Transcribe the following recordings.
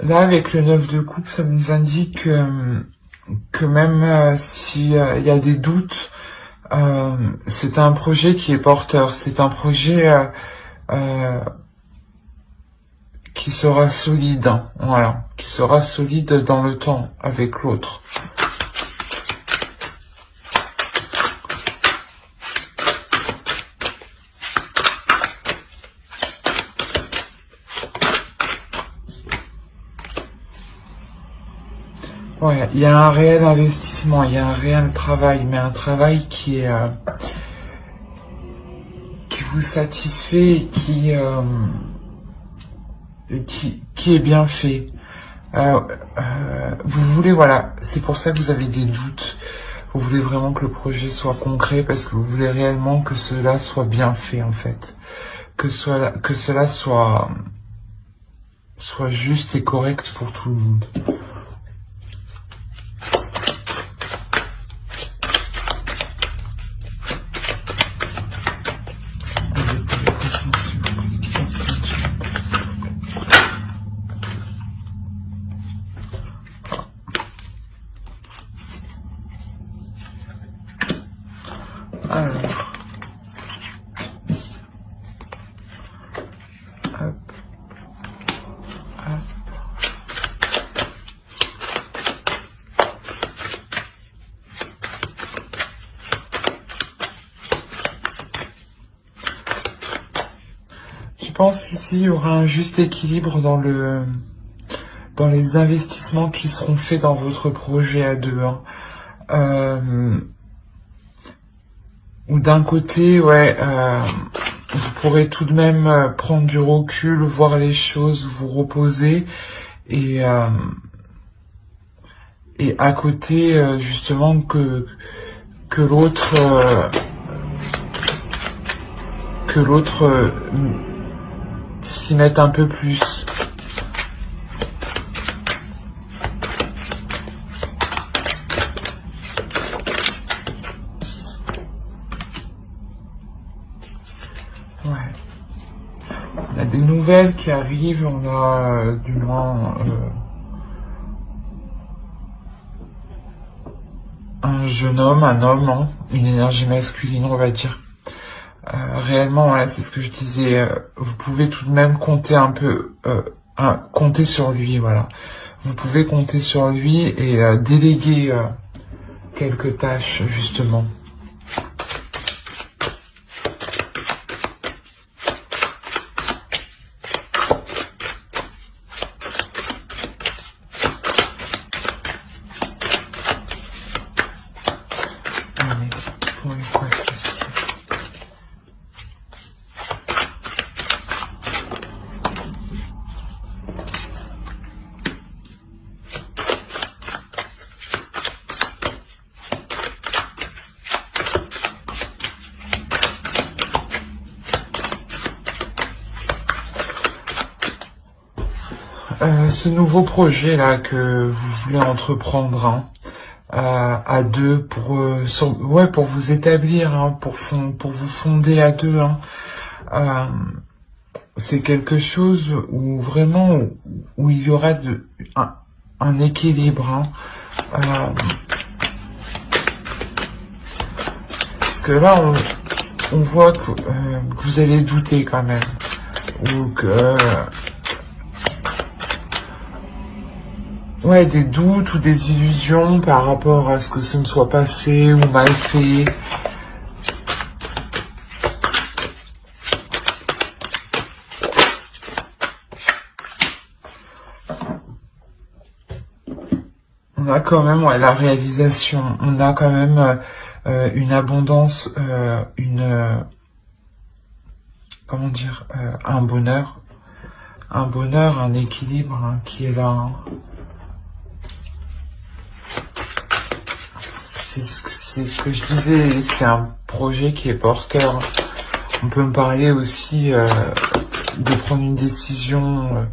Là, avec le 9 de coupe, ça nous indique que même si il y a des doutes, c'est un projet qui est porteur. C'est un projet qui sera solide, hein, voilà, qui sera solide dans le temps avec l'autre. Ouais, il y a un réel investissement, il y a un réel travail, mais un travail qui vous satisfait et qui est bien fait. Vous voulez, voilà, c'est pour ça que vous avez des doutes. Vous voulez vraiment que le projet soit concret parce que vous voulez réellement que cela soit bien fait en fait, que cela soit juste et correct pour tout le monde. Alors, hop, hop. Je pense qu'ici il y aura un juste équilibre dans les investissements qui seront faits dans votre projet à deux, hein. Ou d'un côté, ouais, vous pourrez tout de même prendre du recul, voir les choses, vous reposer, et à côté, justement, que l'autre s'y mette un peu plus. Ouais. On a des nouvelles qui arrivent, on a du moins un jeune homme, un homme, hein, une énergie masculine, on va dire. Réellement, ouais, c'est ce que je disais, vous pouvez tout de même compter un peu, compter sur lui, voilà. Vous pouvez compter sur lui et déléguer quelques tâches, justement. Ce nouveau projet là que vous voulez entreprendre, hein, à deux pour vous établir, hein, pour vous fonder à deux, hein, c'est quelque chose où vraiment où il y aura un équilibre, hein, parce que là on voit que vous allez douter quand même, ou que ouais, des doutes ou des illusions par rapport à ce que ce ne soit pas fait ou mal fait. On a quand même, ouais, la réalisation, on a quand même une abondance, comment dire, un bonheur, un équilibre, hein, qui est là, hein. C'est ce que je disais, c'est un projet qui est porteur. On peut me parler aussi de prendre une décision,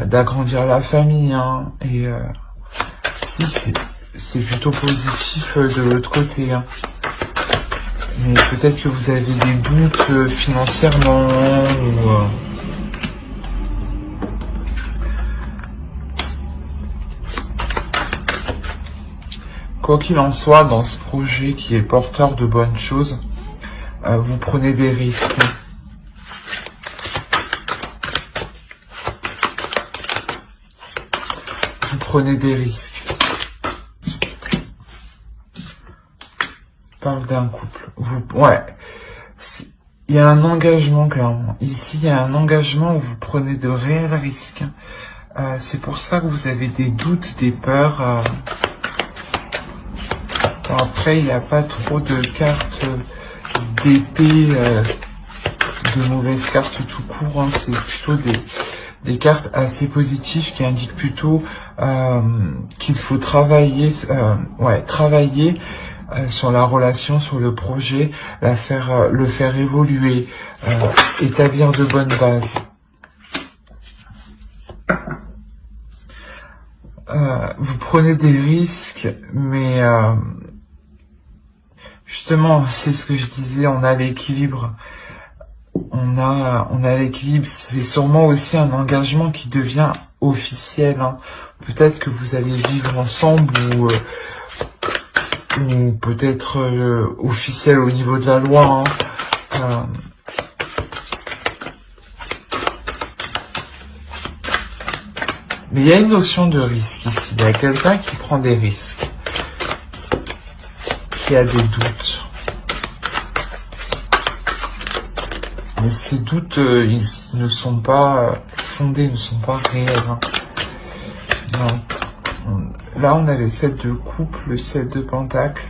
d'agrandir la famille, hein, et si c'est plutôt positif de l'autre côté, hein. Mais peut-être que vous avez des doutes financièrement, ou quoi qu'il en soit, dans ce projet qui est porteur de bonnes choses, vous prenez des risques. Vous prenez des risques. Je parle d'un couple. Ouais. Il y a un engagement, clairement. Ici, il y a un engagement où vous prenez de réels risques. C'est pour ça que vous avez des doutes, des peurs. Après, il n'y a pas trop de cartes d'épée, de mauvaises cartes tout court. Hein. C'est plutôt des cartes assez positives qui indiquent plutôt qu'il faut travailler, travailler sur la relation, sur le projet, le faire évoluer, établir de bonnes bases. Vous prenez des risques, mais justement, c'est ce que je disais, on a l'équilibre. On a l'équilibre. C'est sûrement aussi un engagement qui devient officiel. Hein. Peut-être que vous allez vivre ensemble ou peut-être officiel au niveau de la loi. Hein. Mais il y a une notion de risque ici. Il y a quelqu'un qui prend des risques, qui a des doutes. Mais ces doutes, ils ne sont pas fondés, ne sont pas réels. Hein. Donc, là, on a le 7 de coupe, le 7 de pentacle.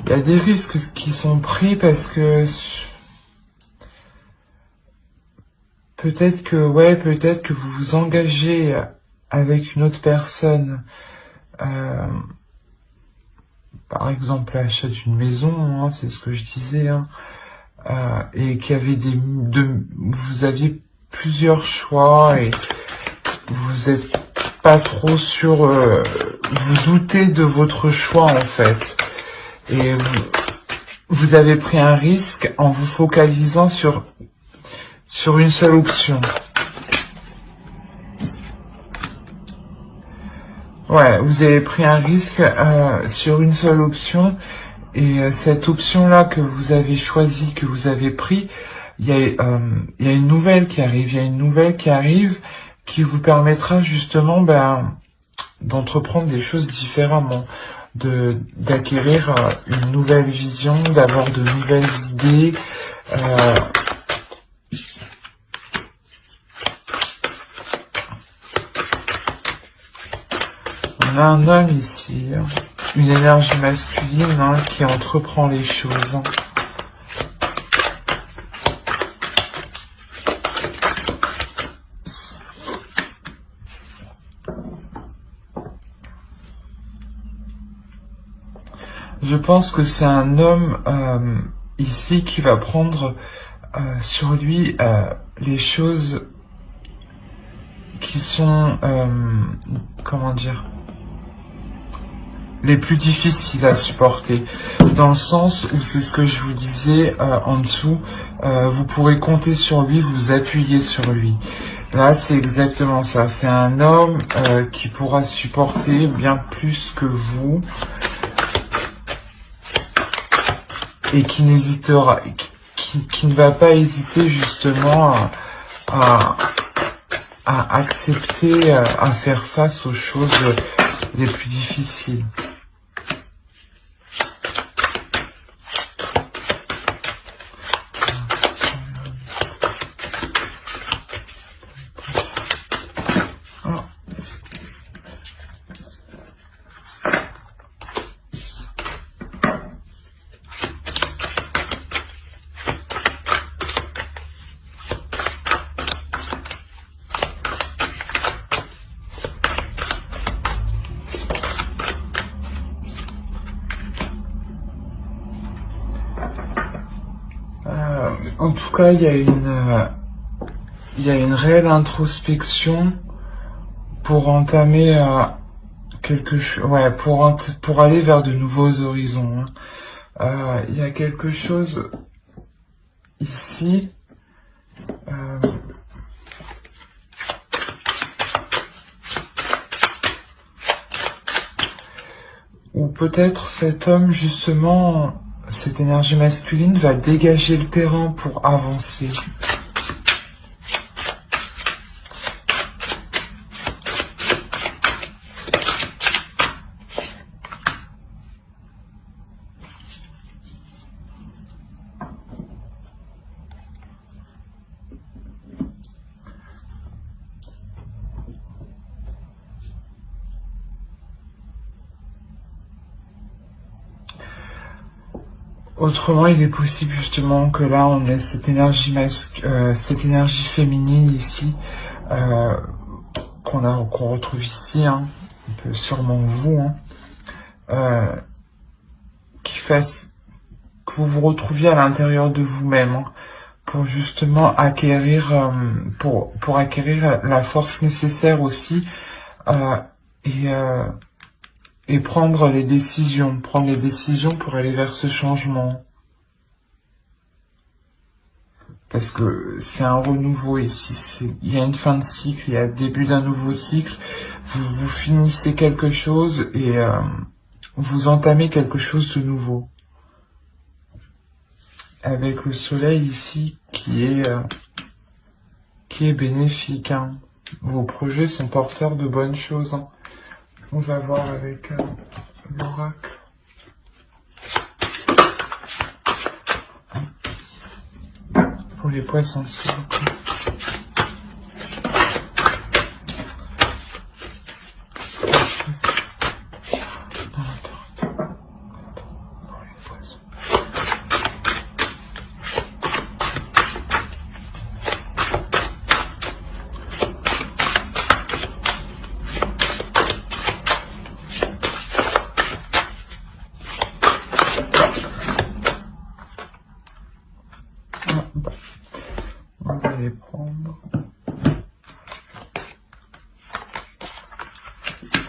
Il y a des risques qui sont pris parce que peut-être que vous vous engagez avec une autre personne, par exemple l'achat d'une maison, hein, c'est ce que je disais, hein, et qu'il y avait vous aviez plusieurs choix et vous êtes pas trop sûr, vous doutez de votre choix en fait. Et vous avez pris un risque en vous focalisant sur une seule option. Ouais, vous avez pris un risque sur une seule option. Et cette option-là que vous avez choisie, que vous avez pris, il y a une nouvelle qui arrive. Il y a une nouvelle qui arrive qui vous permettra justement d'entreprendre des choses différemment. D'acquérir une nouvelle vision, d'avoir de nouvelles idées. On a un homme ici, une énergie masculine qui entreprend les choses. Je pense que c'est un homme ici qui va prendre sur lui les choses qui sont, comment dire, les plus difficiles à supporter. Dans le sens où c'est ce que je vous disais en dessous, vous pourrez compter sur lui, vous appuyer sur lui. Là, c'est exactement ça. C'est un homme qui pourra supporter bien plus que vous. Et qui n'hésitera, qui ne va pas hésiter justement à accepter, à faire face aux choses les plus difficiles. En tout cas, il y a une réelle introspection pour entamer quelque chose, ouais, pour aller vers de nouveaux horizons. Hein. Il y a quelque chose ici. Ou peut-être cet homme, justement, cette énergie masculine va dégager le terrain pour avancer. Autrement, il est possible justement que là, on ait cette énergie cette énergie féminine ici, qu'on retrouve ici, hein, un peu sûrement vous, hein, qui fasse que vous vous retrouviez à l'intérieur de vous-même, hein, pour justement acquérir, pour acquérir la force nécessaire aussi, et prendre les décisions pour aller vers ce changement. Parce que c'est un renouveau ici, il y a une fin de cycle, il y a le début d'un nouveau cycle, vous finissez quelque chose et vous entamez quelque chose de nouveau. Avec le soleil ici qui est bénéfique. Hein. Vos projets sont porteurs de bonnes choses. Hein. On va voir avec l'oracle. Pour les poissons, s'il vous plaît. On va les prendre.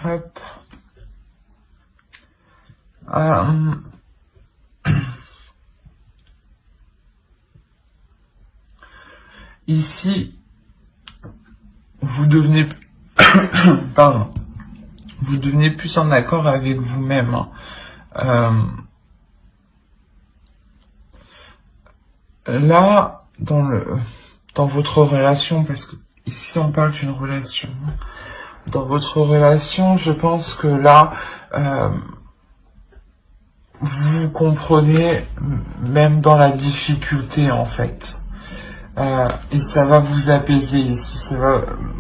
Hop. Ici, vous devenez, pardon, vous devenez plus en accord avec vous-même. Hein. Là, dans votre relation, parce que ici on parle d'une relation, dans votre relation, je pense que là, vous comprenez même dans la difficulté en fait, et ça va vous apaiser ici,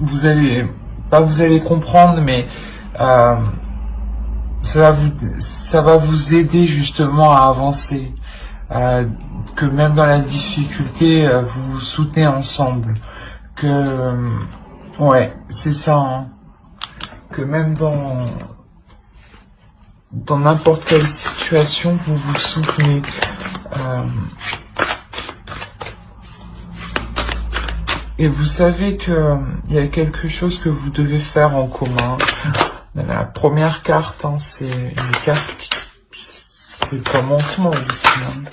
vous allez comprendre, mais ça va vous aider justement à avancer. Que même dans la difficulté, vous vous soutenez ensemble. Que, ouais, c'est ça. Hein. Que même dans n'importe quelle situation, vous vous soutenez. Et vous savez que il y a quelque chose que vous devez faire en commun. La première carte, hein, c'est une carte c'est le commencement aussi. Hein.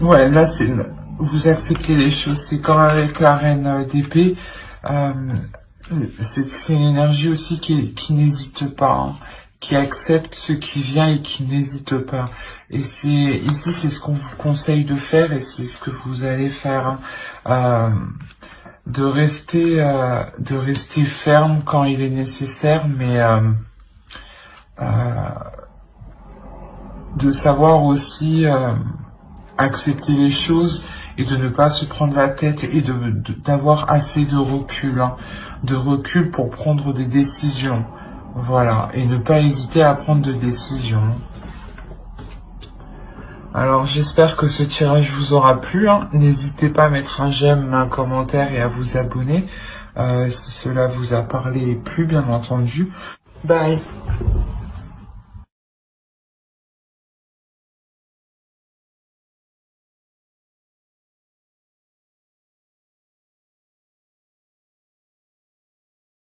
Ouais, là, vous acceptez les choses. C'est comme avec la reine d'épée. C'est une énergie aussi qui n'hésite pas, hein, qui accepte ce qui vient et qui n'hésite pas. Et ici, c'est ce qu'on vous conseille de faire et c'est ce que vous allez faire. Hein. De rester ferme quand il est nécessaire, mais de savoir aussi accepter les choses et de ne pas se prendre la tête et d'avoir assez de recul, hein, pour prendre des décisions, voilà, et ne pas hésiter à prendre des décisions. Alors j'espère que ce tirage vous aura plu, hein. N'hésitez pas à mettre un j'aime, un commentaire et à vous abonner si cela vous a parlé et plu, bien entendu. Bye.